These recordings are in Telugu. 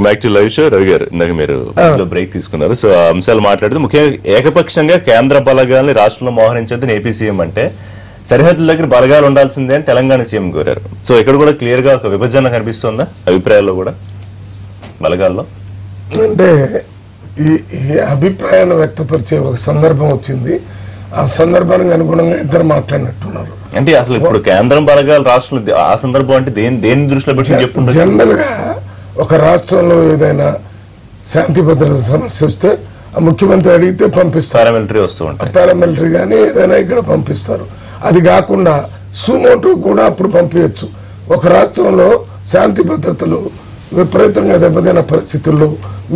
Back to live show. Ravi గారు, ఇందాక మీరు బ్రేక్ తీసుకున్నారు. సో ఆ అంశాలు మాట్లాడుతూ ముఖ్యంగా ఏకపక్షంగా కేంద్ర బలగాల్ని రాష్ట్రంలో మోహరించొద్దని ఏపీ సీఎం అంటే సరిహద్దుల దగ్గర బలగాలు ఉండాల్సిందే అని తెలంగాణ సీఎం కోరారు. సో ఇక్కడ కూడా క్లియర్ గా ఒక విభజన కనిపిస్తుందా అభిప్రాయాల్లో కూడా బలగాల్లో? అంటే ఈ అభిప్రాయాన్ని వ్యక్తపరిచే ఒక సందర్భం వచ్చింది. ఆ సందర్భానికి అనుగుణంగా ఇద్దరు మాట్లాడినట్టున్నారు. అంటే అసలు ఇప్పుడు కేంద్రం బలగాలు రాష్ట్రంలో ఆ సందర్భం అంటే దేని దృష్టిలో పెట్టి చెప్పుకుంటారు? జనరల్ గా ఒక రాష్ట్రంలో ఏదైనా శాంతి భద్రత సమస్య వస్తే ఆ ముఖ్యమంత్రి అడిగితే పంపిస్తారు. పారామిలిటరీ వస్తూ ఉంటాయి, పారామిలిటరీ కానీ ఏదైనా ఇక్కడ పంపిస్తారు. అది కాకుండా సుమోటో కూడా అప్పుడు పంపించచ్చు. ఒక రాష్ట్రంలో శాంతి భద్రతలు విపరీతంగా దెబ్బతిన్న పరిస్థితుల్లో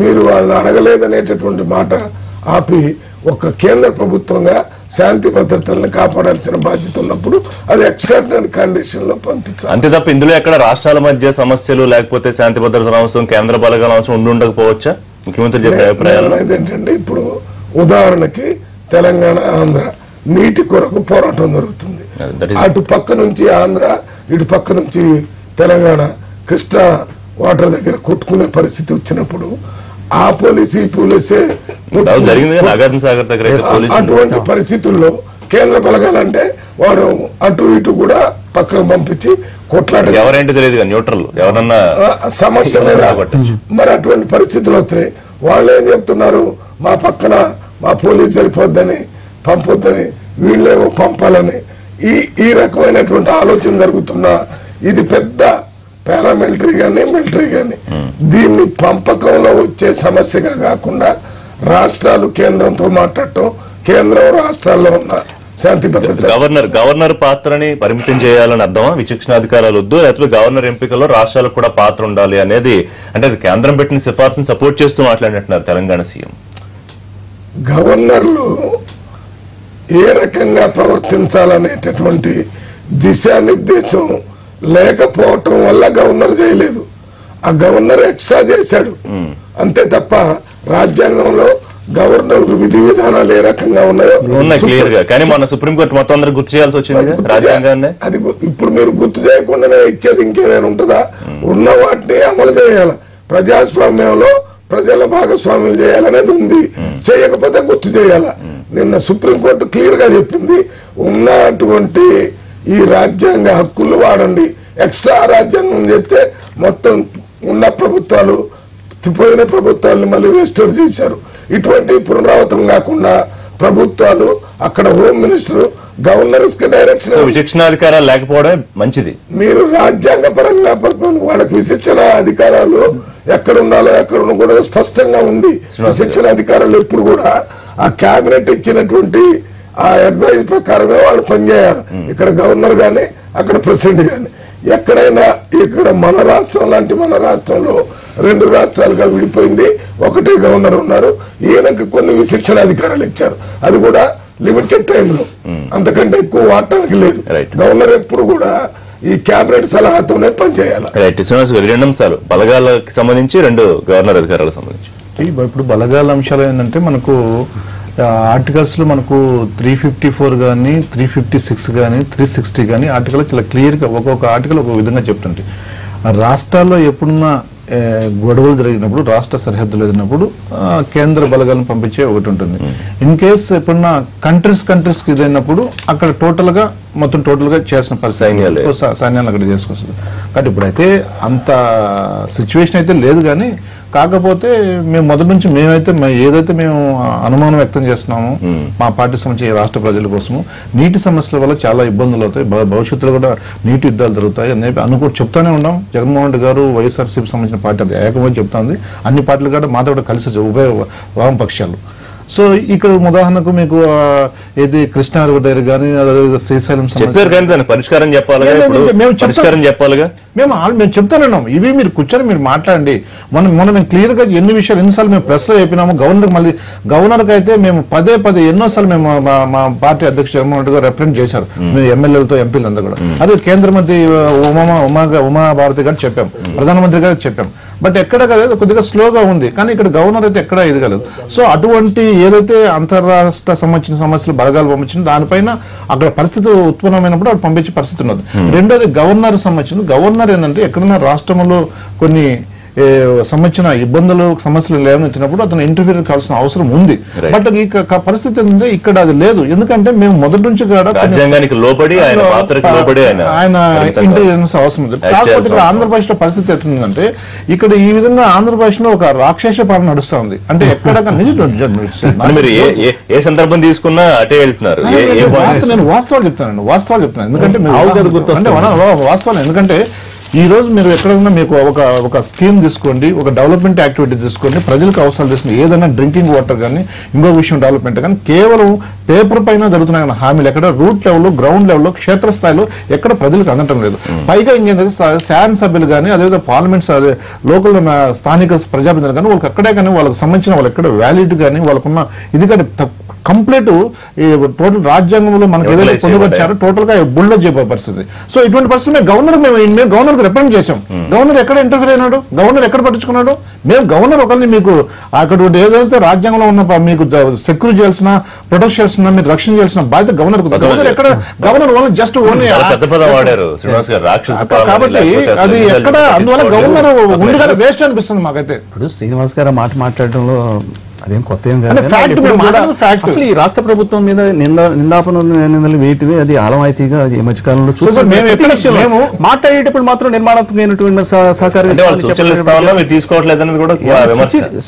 మీరు వాళ్ళని అడగలేదనేటటువంటి మాట ఆపి ఒక కేంద్ర ప్రభుత్వంగా శాంతి భద్రతలను కాపాడాల్సిన బాధ్యత ఉన్నప్పుడు అది ఎక్స్ట్రాడినరీ కండిషన్ లో పంపించాలి. అంతే తప్ప ఇందులో ఎక్కడ రాష్ట్రాల మధ్య సమస్యలు లేకపోతే శాంతి భద్రతల అవసరం కేంద్ర బలగాల అవసరం ఉండకపోవచ్చా? ముఖ్యమంత్రి చెప్పే అభిప్రాయాలు ఏంటంటే, ఇప్పుడు ఉదాహరణకి తెలంగాణ ఆంధ్ర నీటి కొరకు పోరాటం జరుగుతుంది. అటు పక్క నుంచి ఆంధ్ర, ఇటు పక్క నుంచి తెలంగాణ కృష్ణా వాటర్ దగ్గర కొట్టుకునే పరిస్థితి వచ్చినప్పుడు ఆ పోలీసు ఈ పోలీసే అటువంటి పరిస్థితుల్లో కేంద్ర బలగాలంటే వాడు అటు ఇటు కూడా పక్కకు పంపించి కొట్లాట ఎవరేంటి తెలియదు న్యూట్రల్ ఎవరన్నా సమస్య లేదా. మరి అటువంటి పరిస్థితులు వస్తాయి. వాళ్ళు ఏం చెప్తున్నారు, మా పక్కన మా పోలీసు సరిపోద్దని పంపొద్దని, వీళ్ళేమో పంపాలని ఈ రకమైనటువంటి ఆలోచన జరుగుతున్నా ఇది పెద్ద పారామిలిటరీ కానీ మిలిటరీ కానీ దీన్ని పంపకంలో వచ్చే సమస్యగా కాకుండా రాష్ట్రాలు కేంద్రంతో మాట్లాడటం, కేంద్రం రాష్ట్రాల్లో ఉన్న శాంతి భద్రత గవర్నర్ పాత్రని పరిమితం చేయాలని అర్థమా? విచక్షణాధికారాలు వద్దు, లేకపోతే గవర్నర్ ఎంపికల్లో రాష్ట్రాలకు కూడా పాత్ర ఉండాలి అనేది అంటే అది కేంద్రం పెట్టిన సిఫార్సును సపోర్ట్ చేస్తూ మాట్లాడినట్టున్నారు తెలంగాణ సీఎం. గవర్నర్లు ఏ రకంగా ప్రవర్తించాలనేటటువంటి దిశానిర్దేశం లేకపోవటం వల్ల గవర్నర్ చేయలేదు. ఆ గవర్నర్ ఎక్స్ట్రా చేశాడు అంతే తప్ప రాజ్యాంగంలో గవర్నర్ విధి విధానాలు ఏ రకంగా ఉన్నాయో క్లియర్ గా. కానీ మన సుప్రీంకోర్టు మొత్తం అందరూ గుర్తు చేయాల్సి వచ్చింది రాజ్యాంగాన్ని. అది ఇప్పుడు మీరు గుర్తు చేయకుండానే ఇచ్చేది ఇంకేదైనా ఉంటుందా? ఉన్న వాటిని అమలు చేయాలి. ప్రజాస్వామ్యంలో ప్రజల భాగస్వామ్యం చేయాలనేది ఉంది. చేయకపోతే గుర్తు చేయాల. నిన్న సుప్రీంకోర్టు క్లియర్ గా చెప్పింది, ఉన్నటువంటి ఈ రాజ్యాంగ హక్కులు వాడండి. ఎక్స్ట్రా రాజ్యాంగం చెప్తే మొత్తం ఉన్న ప్రభుత్వాలు పోయిన ప్రభుత్వాలను మళ్ళీ రెస్టోర్ చేశారు. ఇటువంటి పునరావృతం కాకుండా ప్రభుత్వాలు అక్కడ హోమ్ మినిస్టర్ గవర్నర్స్ కి డైరెక్షన్ విచక్షణాధికారాలు లేకపోవడం మంచిది. మీరు రాజ్యాంగ పరంగా వాళ్ళకి విశిక్షణ అధికారాలు ఎక్కడ ఉండాలో ఎక్కడ ఉండకూడదు స్పష్టంగా ఉంది. విశిక్షణ అధికారాలు ఎప్పుడు కూడా ఆ కేబినెట్ ఇచ్చినటువంటి ఆ అడ్వైజ్ ప్రకారమే వాళ్ళు పనిచేయాలి. ఇక్కడ గవర్నర్ గాని అక్కడ ప్రెసిడెంట్ గాని ఎక్కడైనా ఇక్కడ మన రాష్ట్రం లాంటి మన రాష్ట్రంలో 2 రాష్ట్రాలుగా విడిపోయింది. ఒకటే గవర్నర్ ఉన్నారు. ఈయనకు కొన్ని విశిక్షణ అధికారాలు ఇచ్చారు. అది కూడా లిమిటెడ్ టైంలో, అంతకంటే ఎక్కువ వాడటానికి లేదు. గవర్నర్ ఎప్పుడు కూడా ఈ కేబినెట్ సలహాతోనే పనిచేయాలి. రెండు అంశాలు బలగాలకు సంబంధించి, 2 గవర్నర్ అధికారాలకు సంబంధించి. ఇప్పుడు బలగాల అంశాలు ఏంటంటే మనకు ఆర్టికల్స్ లో మనకు 354 కానీ 356 కానీ 360 కానీ ఆర్టికల్ చాలా క్లియర్ గా ఒక్కొక్క ఆర్టికల్ ఒక విధంగా చెప్తుంటాయి. రాష్ట్రాల్లో ఎప్పుడున్న గొడవలు జరిగినప్పుడు, రాష్ట్ర సరిహద్దులు ఎదిగినప్పుడు కేంద్ర బలగాలను పంపించే ఒకటి ఉంటుంది. ఇన్ కేస్ ఎప్పుడున్న కంట్రీస్ ఇదైనప్పుడు అక్కడ మొత్తం టోటల్ గా చేసిన పరిస్థితి సైన్యాలు అక్కడ చేసుకొస్తుంది. కాబట్టి ఇప్పుడైతే అంత సిచ్యువేషన్ అయితే లేదు. కానీ కాకపోతే మేము మొదటి నుంచి ఏదైతే మేము అనుమానం వ్యక్తం చేస్తున్నాము మా పార్టీ సంబంధించి రాష్ట్ర ప్రజల కోసము, నీటి సమస్యల వల్ల చాలా ఇబ్బందులు అవుతాయి, భవిష్యత్తులో కూడా నీటి యుద్ధాలు జరుగుతాయి అని కూడా చెప్తానే ఉన్నాం. జగన్మోహన్ రెడ్డి గారు వైఎస్ఆర్సీపీ సంబంధించిన పార్టీ ఏకమని చెప్తుంది. అన్ని పార్టీలు కూడా మాతో కూడా కలిసి వచ్చాయి, ఉభయ వామపక్షాలు. సో ఇక్కడ ఉదాహరణకు మీకు ఏది కృష్ణా దగ్గర కానీ శ్రీశైలం పరిష్కారం చెప్పాలిగా మేము చెప్తానన్నాం. ఇవి మీరు కూర్చొని మీరు మాట్లాడండి. మనం క్లియర్ గా ఎన్ని విషయాలు ఎన్నిసార్లు మేము ప్రెస్ లో చెప్పినాము. గవర్నర్ కి అయితే మేము పదే ఎన్నోసార్లు మేము మా పార్టీ అధ్యక్షుడు జగన్మోహన్ రెడ్డి గారు రిప్రజెంట్ చేశారు, మేము ఎమ్మెల్యేలతో ఎంపీలంతా కూడా. అదే కేంద్ర మంత్రి ఉమాభారతి గారు చెప్పాం, ప్రధానమంత్రి గారికి చెప్పాం. బట్ ఎక్కడ కదా కొద్దిగా స్లోగా ఉంది. కానీ ఇక్కడ గవర్నర్ అయితే ఎక్కడ ఎదగలేదు. సో అటువంటి ఏదైతే అంతర్రాష్ట్ర సంబంధించిన సమస్యలు బలగాలు పంపించింది దానిపైన అక్కడ పరిస్థితి ఉత్పన్నమైనప్పుడు అక్కడ పంపించే పరిస్థితి ఉన్నది. రెండోది గవర్నర్ సంబంధించింది. గవర్నర్ ఏంటంటే ఎక్కడున్న రాష్ట్రంలో కొన్ని సంబంధించిన ఇబ్బందులు సమస్యలు లేవనెత్తినప్పుడు అతను ఇంటర్ఫీర్ కావాల్సిన అవసరం ఉంది. బట్ ఈ పరిస్థితి ఏంటంటే ఇక్కడ అది లేదు. ఎందుకంటే మేము మొదటి నుంచి కూడా రాజ్యాంగానికి లోబడి ఆయన ఇంటెలిజెన్స్ అవసరం ఉంది. కాకపోతే ఇక్కడ ఆంధ్రప్రదేశ్ లో పరిస్థితి ఎట్లుందంటే ఇక్కడ ఈ విధంగా ఆంధ్రప్రదేశ్ లో ఒక రాక్షస పాలన నడుస్తా ఉంది. అంటే ఎక్కడ మీరు ఏ సందర్భం తీసుకున్నా అటే వెళ్తున్నారు. నేను వాస్తవాలు చెప్తాను. ఎందుకంటే వాస్తవాలు ఎందుకంటే ఈ రోజు మీరు ఎక్కడైనా మీకు ఒక స్కీమ్ తీసుకోండి, ఒక డెవలప్మెంట్ యాక్టివిటీ తీసుకోండి, ప్రజలకు అవసరాలు తీసుకుని ఏదైనా డ్రింకింగ్ వాటర్ కానీ ఇంకో విషయం డెవలప్మెంట్ కానీ కేవలం పేపర్ పైన జరుగుతున్నాయి హామీలు ఎక్కడ రూట్ లెవెల్లో గ్రౌండ్ లెవెల్లో క్షేత్రస్థాయిలో ఎక్కడ ప్రజలకు అందటం లేదు. పైగా ఇంకేంటంటే శాసనసభ్యులు కానీ అదేవిధంగా పార్లమెంట్స్ లోకల్ స్థానిక ప్రజాప్రతినిధులు కానీ వాళ్ళకి అక్కడే కానీ వాళ్ళకి సంబంధించిన వాళ్ళు ఎక్కడ వ్యాలిడ్ కానీ వాళ్ళకున్న ఇది కానీ కంప్లీట్ టోటల్ రాజ్యాంగంలో మనకు ఏదైతే పొందుపరిచారో టోటల్ గా బుల్డో చేయబోయే పరిస్థితి. సో ఇటువంటి పరిస్థితి మేము గవర్నర్ రిప్రజెంట్ చేశాం. గవర్నర్ ఎక్కడ ఇంటర్ఫీర్ అయినాడు? గవర్నర్ ఎక్కడ పట్టించుకున్నాడు? మేము గవర్నర్ ఒకరిని మీకు అక్కడ ఏదైతే రాజ్యాంగంలో ఉన్న మీకు సెక్యూర్ చేయాల్సిన ప్రొటెక్ట్ చేయాల్సిన మీరు రక్షణ చేయాల్సిన బాధ్యత governor. Governor only just only కాబట్టి అది ఎక్కడ అందువల్ల గవర్నర్ ఉండగానే వేస్ట్ అనిపిస్తుంది మాకైతే. ఇప్పుడు శ్రీనివాస్ గారు మాట్లాడటంలో అదేం కొత్త ఏం కాదు. అసలు ఈ రాష్ట్ర ప్రభుత్వం మీద నిందలు వేయటమే అది ఆలవాయితీగా ఈ మధ్యకాలంలో చూసాం. మాట్లాడేటప్పుడు మాత్రం నిర్మాణాత్మకమైనటువంటి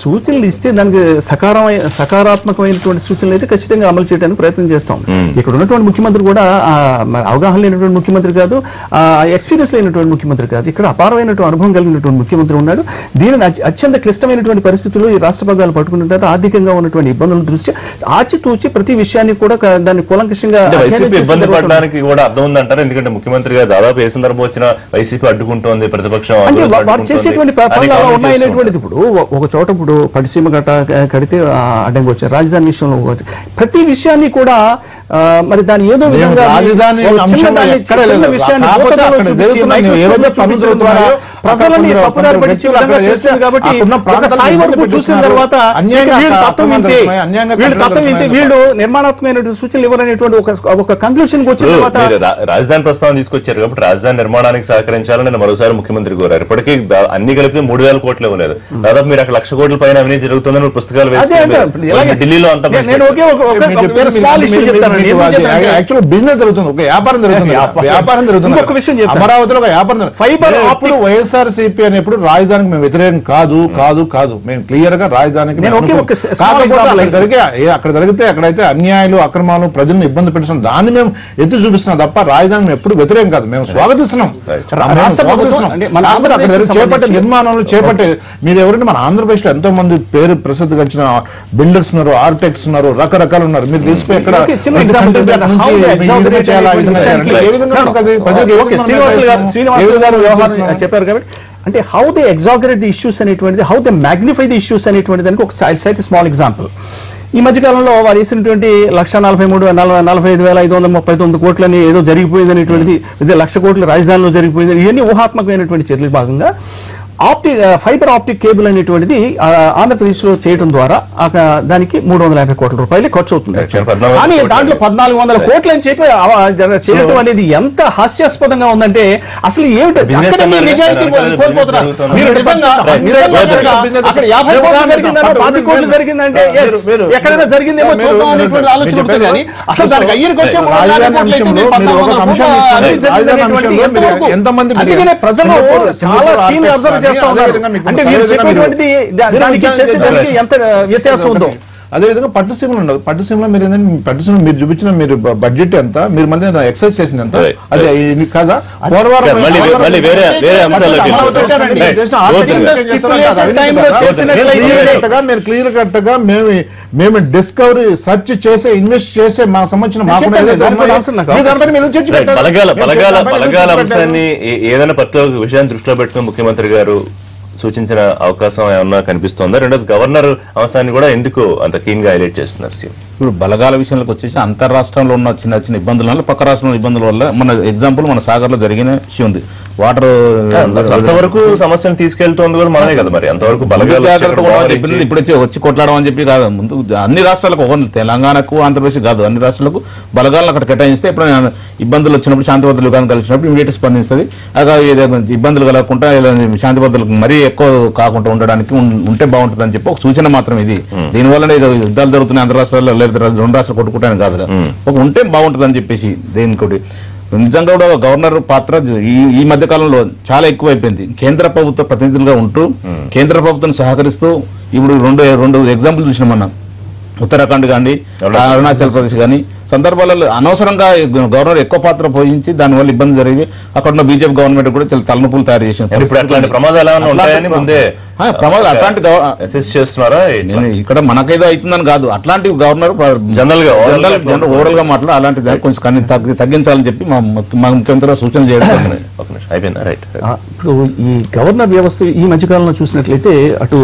సూచనలు ఇస్తే దానికి సకారాత్మకమైనటువంటి సూచనలు అయితే ఖచ్చితంగా అమలు చేయడానికి ప్రయత్నం చేస్తాం. ఇక్కడ ఉన్నటువంటి ముఖ్యమంత్రి కూడా అవగాహన లేనటువంటి ముఖ్యమంత్రి కాదు, ఎక్స్పీరియన్స్ లేనటువంటి ముఖ్యమంత్రి కాదు. ఇక్కడ అపారమైనటువంటి అనుభవం కలిగినటువంటి ముఖ్యమంత్రి ఉన్నాడు. దీనిని అత్యంత క్లిష్టమైనటువంటి పరిస్థితుల్లో ఈ రాష్ట్ర భాగాలు పట్టుకున్న ఆర్థికంగా ఉన్నటువంటి ఇబ్బందుల దృష్ట్యా ఆచితూచి ప్రతి విషయాన్ని కూడా దాన్ని కూలంకషంగా ఇబ్బంది పడడానికి కూడా అర్థం ఉందంటారు. ఎందుకంటే ముఖ్యమంత్రి గారు దాదాపు ఏ సందర్భం వచ్చినా వైసీపీ అడ్డుకుంటోంది, ప్రతిపక్షం వారు చేసేటువంటి పనులు ఉన్నాయనేటువంటిది. ఇప్పుడు ఒక చోట ఇప్పుడు పట్టిసీమ గట్ట కడితే అడ్డంగా వచ్చారు. రాజధాని విషయంలో ప్రతి విషయాన్ని కూడా మరి దాని ఏదో విధంగా ప్రజలని తప్పుదారి పట్టించే విధంగా చేస్తుంది. కాబట్టి ఒక స్థాయి వరకు చూసిన తర్వాత వీళ్ళు నిర్మాణాత్మకమైన సూచనలు ఇవ్వరనేటువంటి ఒక కంక్లూషన్ వచ్చిన తర్వాత రాజధాని ప్రస్తావన తీసుకొచ్చారు. కాబట్టి రాజధాని నిర్మాణానికి సహకరించాలని మరోసారి ముఖ్యమంత్రి కోరారు. ఇప్పటికీ అన్ని కలిపి 3,000 కోట్లు ఇవ్వలేదు. దాదాపు మీరు అక్కడ 1,00,000 కోట్ల పైన అవినీతి జరుగుతుందని పుస్తకాలు వేసి ఢిల్లీలో అంతా బిజినెస్ జరుగుతుంది, ఒక వ్యాపారం జరుగుతుంది. ఒక విషయం అమరావతిలో ఒక వ్యాపారం. ఫైబర్ అప్పుడు వైఎస్ఆర్సీపీ అనేప్పుడు రాజధానికి మేము వ్యతిరేకం కాదు. మేము క్లియర్ గా రాజధానికి అక్కడ జరిగితే ఎక్కడైతే అన్యాయాలు అక్రమాలు ప్రజలను ఇబ్బంది పెడుతున్నాం దాన్ని మేము ఎత్తి చూపిస్తున్నాం తప్ప రాజధాని ఎప్పుడు వ్యతిరేకం కాదు. మేము స్వాగతిస్తున్నాం. చేపట్టే నిర్మాణంలో మీరు ఎవరంటే మన ఆంధ్రప్రదేశ్ లో ఎంతో మంది పేరు ప్రసిద్ధి గంచిన బిల్డర్స్ ఉన్నారు, ఆర్కిటెక్ట్స్ ఉన్నారు, రకరకాలు ఉన్నారు. మీరు తీసుకుని ఎక్కడ చెప్పారు కాబట్టి అంటే how they exaggerate the issues అనేటువంటిది, how they magnify the issues అనేటువంటి దానికి ఒక సైట్ స్మాల్ ఎగ్జాంపుల్. ఈ మధ్యకాలంలో వారు వేసినటువంటి 1,43,45,539 కోట్లని ఏదో జరిగిపోయింది అనేటువంటిది, 1,00,000 కోట్లు రాజధానిలో జరిగిపోయింది, ఇవన్నీ ఊహాత్మకమైనటువంటి చర్యల భాగంగా ఫైబర్ ఆప్టిక్ కేబుల్ అనేటువంటిది ఆంధ్రప్రదేశ్ లో చేయడం ద్వారా దానికి 350 కోట్ల రూపాయలు ఖర్చు అవుతుంది. కానీ దాంట్లో 1,400 కోట్లు అని చెప్పి చేయడం అనేది ఎంత హాస్యాస్పదంగా ఉందంటే అసలు ఏమిటి నిజాయితీ కోల్పోతున్నారు. మీరు నిజంగా అక్కడ 50 కోట్లు జరిగిందనో 40 కోట్లు జరిగిందంటే ఎక్కడైనా జరిగిందేమో చూద్దాం అనేటువంటి ఆలోచన ఉంటుంది. కానీ అసలు దానికి అయ్యరికి వచ్చే ప్రజలు చాలా కీన్ అబ్జర్వ్ చేస్తా ఉన్నారు. అంటే మీరు చెప్పేటువంటిది దానికి చేసేదానికి ఎంత వ్యత్యాసం ఉందో. అదేవిధంగా పట్టుసీమలు ఉండదు. పట్టుసీమలో మీరు ఏంటంటే పట్టుసీమలో మీరు చూపించిన మీరు బడ్జెట్ ఎంత, మీరు మళ్ళీ ఎక్సైజ్ చేసింది ఎంత, అది కదా మీరు క్లియర్ కట్ గా మేము డిస్కవరీ సెర్చ్ చేసే ఇన్వెస్ట్ చేసే మాకు సంబంధించిన బలగాల అంశాన్ని ఏదైనా ప్రతి ఒక్క విషయాన్ని దృష్టిలో పెట్టుకుని ముఖ్యమంత్రి గారు సూచించిన అవకాశం ఏమన్నా కనిపిస్తోందా? రెండోది గవర్నర్ అంశాన్ని కూడా ఎందుకు అంత కీన్ గా హైలైట్ చేస్తున్నారు? ఇప్పుడు బలగాల విషయంలోకి వచ్చేసి అంతర్రాష్ట్రంలో ఉన్న చిన్న ఇబ్బందుల వల్ల పక్క రాష్ట్రంలో ఇబ్బందుల వల్ల మన ఎగ్జాంపుల్ మన సాగర్ లో జరిగిన విషయం ఉంది. వాటర్ అంతవరకు సమస్యను తీసుకెళ్తోంది కూడా మనమే కదా. మరి అంతవరకు బలగాలు ఇప్పుడు వచ్చి కొట్లాడడం అని చెప్పి కాదు. ముందు అన్ని రాష్ట్రాలకు, తెలంగాణకు ఆంధ్రప్రదేశ్ కాదు, అన్ని రాష్ట్రాలకు బలగాలను అక్కడ కేటాయిస్తే ఇప్పుడు ఇబ్బందులు వచ్చినప్పుడు శాంతి భద్రతలు కలిసినప్పుడు ఇమీడియట్ స్పందిస్తుంది. ఇబ్బందులు కలగకుండా శాంతి భద్రతలకు మరీ ఎక్కువ కాకుండా ఉండడానికి ఉంటే బాగుంటుంది అని చెప్పి ఒక సూచన మాత్రం ఇది. దీనివల్ల యుద్ధాలు జరుగుతున్నాయి ఆంధ్ర రాష్ట్రాల్లో, లేదా 2 రాష్ట్రాలు కొట్టుకుంటాను కాదు, ఒక ఉంటే బాగుంటుంది అని చెప్పేసి. దేనికోటి నిజంగా కూడా గవర్నర్ పాత్ర ఈ మధ్య కాలంలో చాలా ఎక్కువైపోయింది. కేంద్ర ప్రభుత్వ ప్రతినిధులుగా ఉంటూ కేంద్ర ప్రభుత్వం సహకరిస్తూ ఇప్పుడు రెండు ఎగ్జాంపుల్ చూసినాం మనం. ఉత్తరాఖండ్ కానీ అరుణాచల్ ప్రదేశ్ కానీ సందర్భాలలో అనవసరంగా గవర్నర్ ఎక్కువ పాత్ర పోషించి దానివల్ల ఇబ్బంది జరిగి అక్కడ ఉన్న బీజేపీ గవర్నమెంట్ కూడా చాలా తలనొప్పులు తయారు చేసిన ప్రమాదాలు అట్లాంటి చేస్తున్నారా ఇక్కడ మనకేదో అవుతుందని కాదు, అట్లాంటి గవర్నర్ జనరల్ గా ఓవరాల్ గా మాట్లాడి అలాంటిది కొంచెం తగ్గించాలని చెప్పి మా ముఖ్యమంత్రి సూచన చేయడం అయిపోయింది. రైట్. ఇప్పుడు ఈ గవర్నర్ వ్యవస్థ ఈ మధ్యకాలంలో చూసినట్లయితే అటు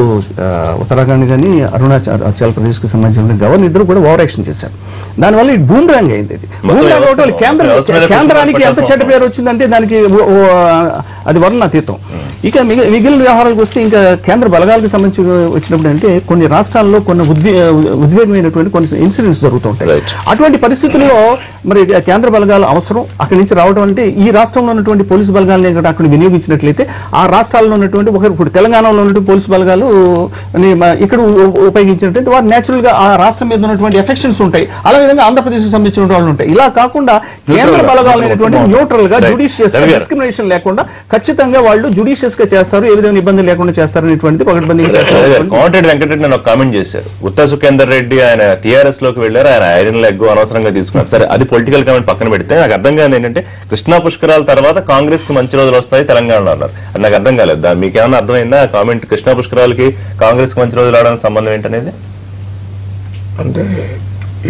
ఉత్తరాఖండ్ కానీ అరుణాచల్ ప్రదేశ్ కి సంబంధించిన గవర్నర్ ఇద్దరు కూడా ఓవర్ యాక్షన్ చేశారు. దానివల్ల బూమ్రాంగ్ అయింది. అది బూమ్రాంగ్ అవటం కేంద్రానికి ఎంత చెడ్డ పేరు వచ్చిందంటే దానికి అది వర్ణనాతీతం. ఇక మిగిలిన వ్యవహారాలకు వస్తే ఇంకా కేంద్ర బలగాలకు సంబంధించి వచ్చినప్పుడు అంటే కొన్ని రాష్ట్రాల్లో కొన్ని ఉద్వేగమైనటువంటి కొన్ని ఇన్సిడెంట్స్ జరుగుతుంటాయి. అటువంటి పరిస్థితుల్లో మరి కేంద్ర బలగాలు అవసరం. అక్కడి నుంచి రావడం అంటే ఈ రాష్ట్రంలో ఉన్నటువంటి పోలీసు బలగాలని అక్కడ వినియోగించినట్లయితే ఆ రాష్ట్రాల్లో ఉన్నటువంటి ఇప్పుడు తెలంగాణలో ఉన్నటువంటి పోలీసు బలగాలు ఇక్కడ ఉపయోగించినట్లయితే వారు నేచురల్ గా ఆ రాష్ట్రం మీద ఉన్నటువంటి ఎఫెక్షన్స్ ఉంటాయి. అలా విధంగా ఆంధ్రప్రదేశ్ కి సంబంధించిన వాళ్ళు ఉంటాయి. ఇలా కాకుండా కేంద్ర బలగాలు అనేటువంటి న్యూట్రల్ గా జుడిషియస్ డిస్క్రిమినేషన్ లేకుండా ఖచ్చితంగా వాళ్ళు జుడిషియస్ గా చేస్తారు, ఏ విధంగా ఇబ్బంది లేకుండా చేస్తారు అనేటువంటిది పకడ్బందీగా చేస్తారు. కోమటిరెడ్డి వెంకటరెడ్డి ఒక కామెంట్ చేశారు. ఉత్తా సుఖేందర్ రెడ్డి ఆయన టీఆర్ఎస్ లోకి వెళ్ళారు, ఆయన ఐరన్ లెగ్ అనవసరంగా తీసుకున్నారు. సరే, అది పొలిటికల్ కామెంట్ పక్కన పెడితే నాకు అర్థం కాదు ఏంటంటే కృష్ణా పుష్కరాల తర్వాత కాంగ్రెస్ కి మంచి రోజులు వస్తాయి తెలంగాణలో అన్నారు. అది నాకు అర్థం కాలేదు. మీకు ఏమన్నా అర్థమైందా కామెంట్? కృష్ణా పుష్కరాలకి కాంగ్రెస్ కి మంచి రోజులు రావడానికి సంబంధం ఏంటనేది అంటే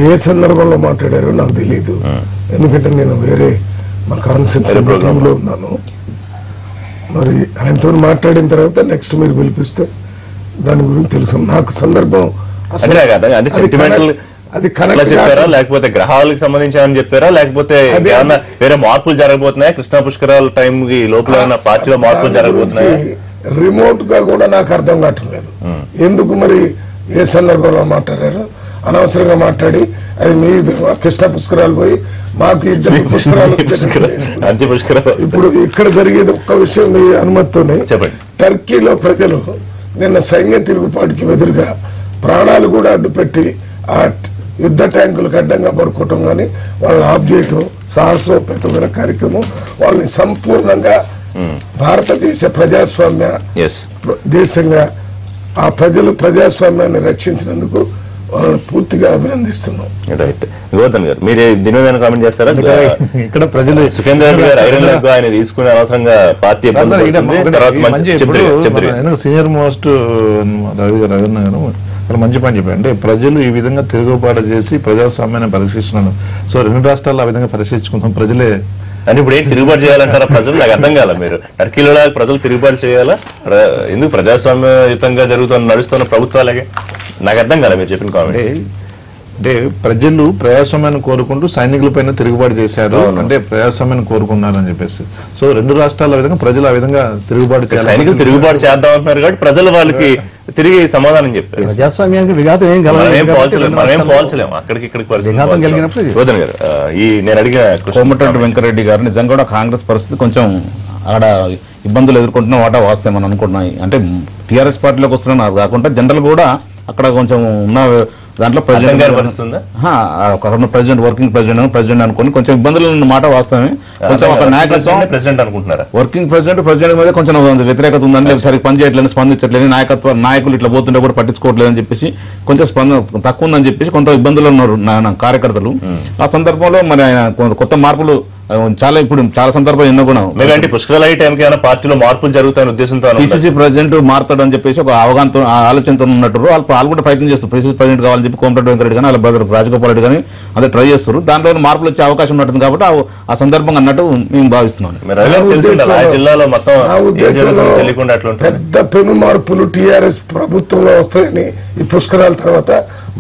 ఏ సందర్భంలో మాట్లాడారో నాకు తెలియదు. ఎందుకంటే నేను వేరే మా కాన్సెప్ట్ ప్రోగ్రాంలో ఉన్నాను. మరి ఆయనతో మాట్లాడిన తర్వాత నెక్స్ట్ మీరు పిలిపిస్తే దాని గురించి తెలుసు. నాకు సందర్భం అది చెప్పారా, లేకపోతే గ్రహాలకు సంబంధించి ఏమని చెప్పారా, లేకపోతే ఏమన్నా వేరే మార్పులు జరగబోతున్నాయా? కృష్ణా పుష్కరాల టైం లోపల పార్టీలో మార్పులు జరగబోతున్నాయా? రిమోట్ గా కూడా నాకు అర్థం కావట్లేదు. ఎందుకు మరి ఏ సందర్భంలో మాట్లాడారు? అనవసరంగా మాట్లాడి అది మీ కృష్ణ పుష్కరాలు పోయి మాకు ఇద్దరు పుష్కరాలు. ఇప్పుడు ఇక్కడ జరిగేది ఒక్క విషయం మీ అనుమతితోనే చెప్పండి. టర్కీలో ప్రజలు నిన్న సైన్య తిరుగుబాటుకి ఎదురుగా ప్రాణాలు కూడా అడ్డుపెట్టి ఆ యుద్ధ ట్యాంకులకు అడ్డంగా పడుకోవటం కానీ వాళ్ళని ఆఫ్ చేయటం సాహసోపేతమైన కార్యక్రమం. వాళ్ళని సంపూర్ణంగా భారతదేశ ప్రజాస్వామ్య దేశంగా ఆ ప్రజలు ప్రజాస్వామ్యాన్ని రక్షించినందుకు వాళ్ళని పూర్తిగా అభినందిస్తున్నాం. గౌతమ్ గారు మీరు దీని మీద కామెంట్ చేస్తారా? ఇక్కడ ప్రజలు సుఖేందర్ గారు ఐరన్ లెగ్ ఆయన తీసుకునే అనవసరంగా పార్టీ సీనియర్ మోస్ట్ రవీంద్ర గారు మంచి పని చెప్పారు. అంటే ప్రజలు ఈ విధంగా తిరుగుబాటు చేసి ప్రజాస్వామ్యాన్ని పరీక్షిస్తున్నారు. సో 2 రాష్ట్రాల్లో ఆ విధంగా పరీక్షించుకుంటాం. ప్రజలే అని ఇప్పుడు ఏం తిరుగుబాటు చేయాలంటారా ప్రజలు? నాకు అర్థం కాల. మీరు టర్కీలో ప్రజలు తిరుగుబాటు చేయాలా? ఎందుకు ప్రజాస్వామ్యయుతంగా నడుస్తున్న ప్రభుత్వాలకే నాకు అర్థం కాల మీరు చెప్పిన కామెంట్. అంటే ప్రజలు ప్రజాస్వామ్యాన్ని కోరుకుంటూ సైనికులపైన తిరుగుబాటు చేశారు, అంటే ప్రజాస్వామ్యాన్ని కోరుకున్నారని చెప్పేసి. సో 2 రాష్ట్రాల విధంగా ప్రజలు ఆ విధంగా తిరుగుబాటు చేయాలి. సైనికులు తిరుగుబాటు చేద్దాం అంటున్నారు కాబట్టి ప్రజలు వాళ్ళకి తిరిగి సమాధానం చెప్పారు. ప్రజాస్వామ్యానికి విఘాతం ఏం పోల్చలేము. అక్కడికి ఇక్కడికి నేను అడిగిన కోమటిరెడ్డి వెంకటరెడ్డి గారు నిజంగా కూడా కాంగ్రెస్ పరిస్థితి కొంచెం ఆడ ఇబ్బందులు ఎదుర్కొంటున్న వాటా వాస్తవం అని అనుకుంటున్నాయి. అంటే టీఆర్ఎస్ పార్టీలోకి వస్తున్నారు కాకుండా జనరల్ కూడా అక్కడ కొంచెం ఉన్న దాంట్లో ప్రెసిడెంట్ వర్కింగ్ ప్రెసిడెంట్ అనుకుని కొంచెం ఇబ్బందులు ఉన్న మాట వాస్తవమే. కొంచెం ఒక నాయకత్వం ప్రెసిడెంట్ అనుకుంటున్నారా? వర్కింగ్ ప్రెసిడెంట్ మీద కొంచెం వ్యతిరేకత ఉందని, సరిగ్గా పనిచేయట్లేదు, స్పందించట్లేదు, నాయకులు ఇట్లా పోతుంటే కూడా పట్టించుకోవట్లేదు అని చెప్పేసి కొంచెం తక్కువ ఉందని చెప్పేసి కొంత ఇబ్బందులు ఉన్నారు కార్యకర్తలు. ఆ సందర్భంలో మరి ఆయన కొత్త మార్పులు ఇప్పుడు చాలా సందర్భాలు ఎన్నో కూడా లేదంటే పుష్కరాల టైంకి ఏమైనా పార్టీలో మార్పులు జరుగుతాయని ఉద్దేశంతో పిసిసి ప్రెసిడెంట్ మారుతాడు అని చెప్పేసి ఒక అవగాహనతో ఆలోచనతో ఉన్నట్టు వాళ్ళు కూడా ప్రయత్నం చేస్తారు. పిసిసి ప్రెసిడెంట్ కావాలని చెప్పి కోమటిరెడ్డి వెంకరెడ్డి కానీ వాళ్ళ బ్రదర్ రాజగోపాల్ రెడ్డి కానీ అదే ట్రై చేస్తారు. దాంట్లో మార్పులు వచ్చే అవకాశం ఉంటుంది కాబట్టి ఆ సందర్భంగా అన్నట్టు మేము భావిస్తున్నాం. జిల్లాలో మొత్తం తెలియకుండా పెద్ద పెను మార్పులు టీఆర్ఎస్ ప్రభుత్వంలో వస్తాయని ఈ పుష్కరాల తర్వాత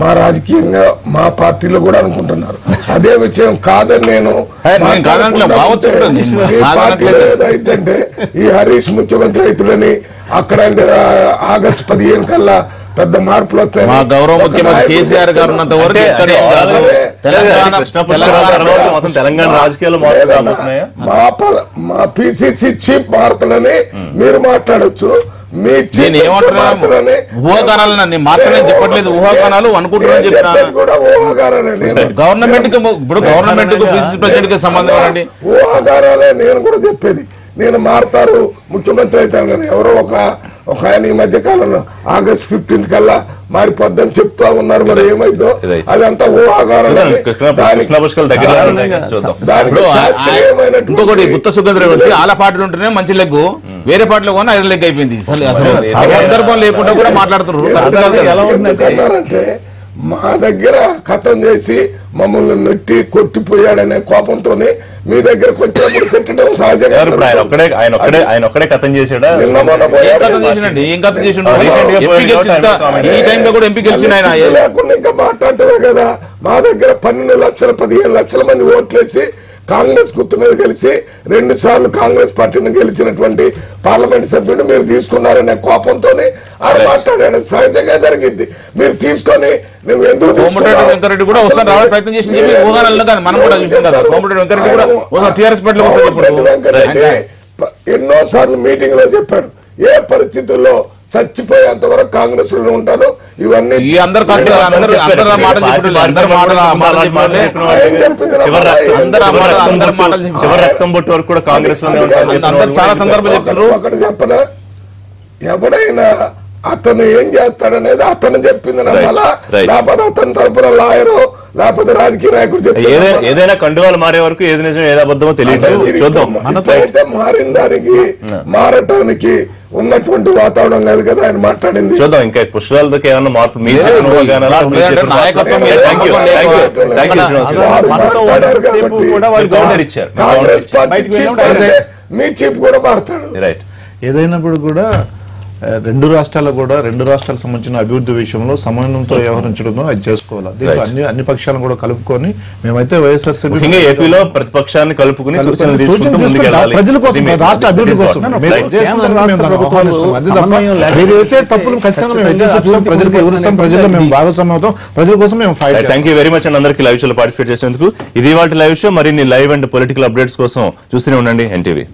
మా రాజకీయంగా మా పార్టీలో కూడా అనుకుంటున్నారు. అదే విషయం కాదని నేను ఏంటంటే ఈ హరీష్ ముఖ్యమంత్రి రైతులని అక్కడ ఆగస్టు 15 కల్లా పెద్ద మార్పులు వస్తాయి. మా గౌరవ ముఖ్యమంత్రి కేసీఆర్ గారు ఉన్నంత వరకు తెలంగాణ రాజకీయాలు మా పిసిసి చీఫ్ మారుతాడని మీరు మాట్లాడొచ్చు. మీ నేను ఏమంటున్నాను ఊహాగానాలు నేను మాత్రమే చెప్పట్లేదు ఊహాగానాలు అనుకుంటున్నాను చెప్తున్నాను కూడా ఊహాగానాలండి గవర్నమెంట్ కి ఇప్పుడు గవర్నమెంట్ కు పిసిసి ప్రెసిడెంట్ కి సంబంధం ఏంటి ఊహాగానాలే నేను కూడా చెప్పేది నేను మారుతారు ముఖ్యమంత్రి అవుతాను కానీ ఎవరో ఒక ఆయన ఈ మధ్య కాలంలో August 15th కల్లా మారిపోద్దని చెప్తా ఉన్నారు మరి ఏమైందో అదంతా ఊహాగానాలు ఇంకొకటి గుత్త సుగంధ ఆల పాటలు ఉంటేనే మంచి లెగ్గు వేరే పాటలు కూడా ఐరన్ లెగ్ అయిపోయింది సందర్భం లేకుండా కూడా మాట్లాడుతున్నారు మా దగ్గర కథం చేసి మమ్మల్ని నెట్టి కొట్టిపోయాడనే కోపంతో మీ దగ్గరకు వచ్చినప్పుడు తిట్టడం సహజంగా ఆయన ఒక్కడే కథం చేశాడా లేకుండా ఇంకా మాట్లాడటమే కదా మా దగ్గర 12 లక్షల 15 లక్షల మంది ఓట్లు వేసి కాంగ్రెస్ గుర్తు మీద గెలిచి 2 సార్లు కాంగ్రెస్ పార్టీని గెలిచినటువంటి పార్లమెంట్ సభ్యుడు మీరు తీసుకున్నారనే కోపంతోనే ఆయన మాట్లాడాడు సహజంగా జరిగింది మీరు తీసుకొని నువ్వు ఎందుకు వెంకరెడ్డి కూడా ఒకసారి రావడానికి ప్రయత్నం చేసి మనం కూడా చూసాం కదా కోమటిరెడ్డి వెంకరెడ్డి కూడా టీఆర్ఎస్ పార్టీలో ఎన్నో సార్లు మీటింగ్ లో చెప్పాడు ఏ పరిస్థితుల్లో చచ్చిపోయేంత వరకు కాంగ్రెస్ లో ఉంటారు ఇవన్నీ చివరి రక్తం బొట్టు వరకు కూడా కాంగ్రెస్ చాలా సందర్భాలు చెప్పారు ఒకటి చెప్పనా ఎవడైనా అతను ఏం చేస్తాడనేది అతను చెప్పింది నమ్మాలా లేకపోతే అతని తరపున లాయరు లేకపోతే రాజకీయ నాయకుడు చెప్తారు ఏదైనా కండువాలు మారే వరకు ఏది నిజం ఏది అబద్ధమో తెలియదు చూద్దాం అయితే మారిన దానికి మారటానికి ఉన్నటువంటి వాతావరణం లేదు కదా ఆయన మాట్లాడింది చూద్దాం ఇంకా పుష్పాలకి ఏమన్నా మార్పు కాంగ్రెస్ పార్టీ మీ చీఫ్ కూడా మారుతాడు రైట్ ఏదైనప్పుడు కూడా రెండు రాష్ట్రాలకు సంబంధించిన అభివృద్ధి విషయంలో సమన్వయంతో వ్యవహరించడం అది చేసుకోవాలి దీంట్లో అన్ని పక్షాలను కూడా కలుపుకొని మేమైతే వైఎస్ఆర్సీపీ ఏపీలో ప్రతిపక్షాన్ని కలుపుకుని ప్రజల కోసం రాష్ట్ర అభివృద్ధి కోసం మీరు చేసే తప్పులు ఖచ్చితంగా ప్రజలకు వివరిస్తాం ప్రజల్లో మేము భాగస్వామ్యం అవుతాం ప్రజల కోసం మేము fight. Thank you very much అండి అందరికీ లైవ్ షోలో పార్టిసిపేట్ చేసేందుకు. ఇది వాటి లైవ్ షో. మరిన్ని లైవ్ అండ్ పొలిటికల్ అప్డేట్స్ కోసం చూస్తూనే ఉండండి ఎన్టీవీ.